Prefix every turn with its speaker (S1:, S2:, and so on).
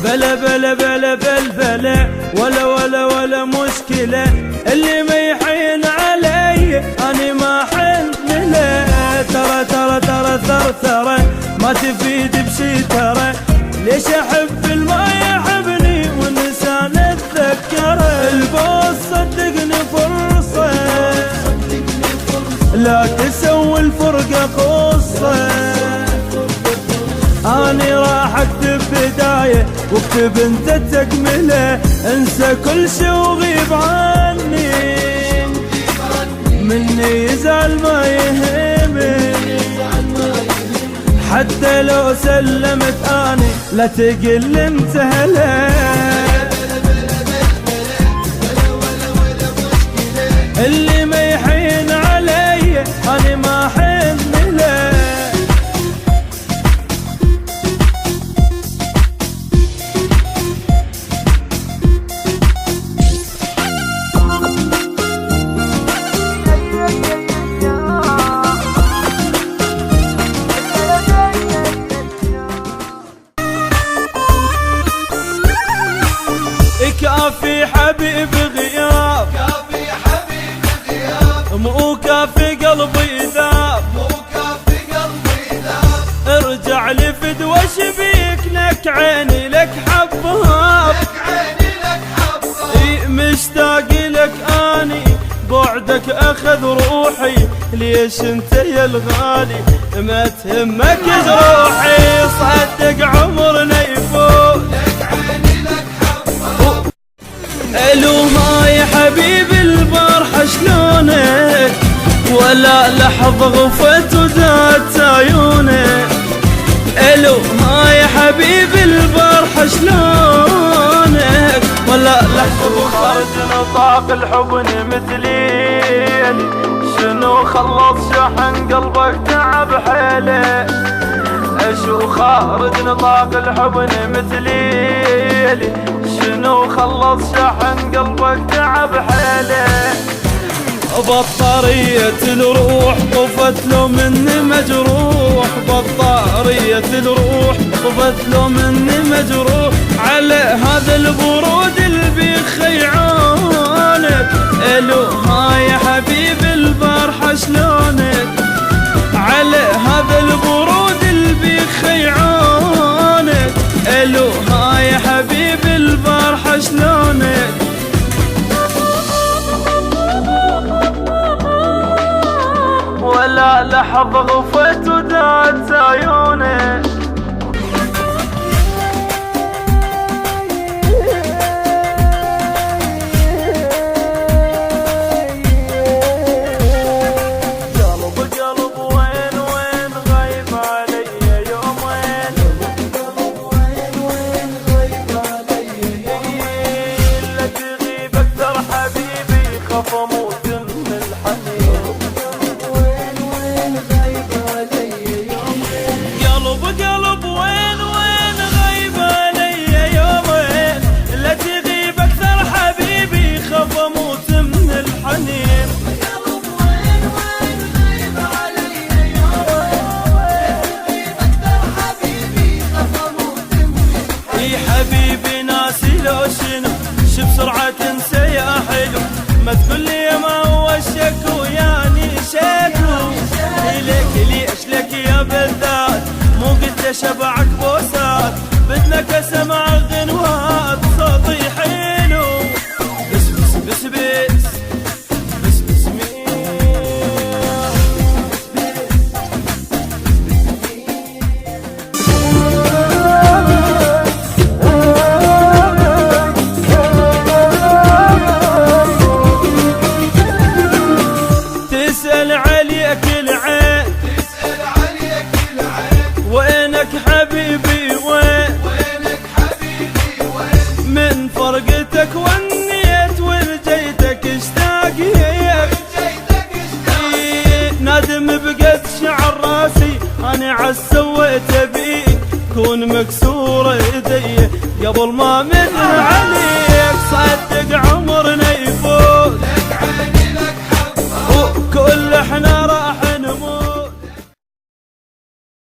S1: بلا بلا بلا بلا بلا ولا مشكلة، اللي ما يحين علي أنا ما حن له. ترى ثرثرة ما تفيد بشي ترى، ليش أحب الما يحبني والنسان اتذكره. البوس صدقني فرصة لا تسوي الفرقة قصة. أني راح أكتب بداية واكتب انت تكمله، انسى كل شي وغيب عني، مني يزعل ما يهمني. حتى لو سلمت أني لا تقل انت هلا، اللي ما يحين علي أنا ما حن له. كافي حبيب غياب،
S2: كافي حبيب غياب،
S1: مو كافي قلبي ذاب،
S2: مو كافي قلبي ذاب.
S1: ارجع لي فدوى شبيك لك عيني لك حباب،
S2: لك عيني لك حباب.
S1: اي مشتاق لك اني بعدك اخذ روحي، ليش انت يا الغالي ما تهمك جروحي. صدق عمرنا يفوت
S2: لك عيني لك حباب.
S1: الو هاي حبيب البارحة شلونك، ولا لحظة غفت ودات عيونك. الو هاي حبيب البارحة شلونك، ولا لحظة خرج نطاق الحب مثلين. شنو خلص شحن قلبك تعب حيله، شو خارج نطاق الحب مثلي. شنو خلص شحن قلبك تعب حيله. بطارية الروح طفت له مني مجروح، بطارية الروح طفت له مني مجروح. على هذا البرود اللي بيخيعونك، الو هاي حبيب البارحة شلونك. على هذا البرود اللي بيخيعونك، الو هاي حبيب البارحة شلونك. ولا لحظة غفت ودات عيونك. حبيبي ناسي لو شنو شو بسرعة تنسى يا حلو، ما تقول لي ما هو الشك وياني شكو. ليك ليش لك يا بالذات مو قلت شبعك بوسات، بدنك اسمع غنوات صوتي حلو. بس بس بس بس بس بس تسأل عليك العين،
S2: تسأل عليك العين.
S1: وينك حبيبي وين،
S2: وينك حبيبي وين.
S1: من فرقتك ونيت ورجيتك اشتاقيت.
S2: جيتك اشتاق.
S1: نادم بقد شعر راسي انا عسويت بيك، كون مكسور ايدي قبل ما من عليك. صدق عمرنا يفوت
S2: لك عيني لك حباب.
S1: وكل احنا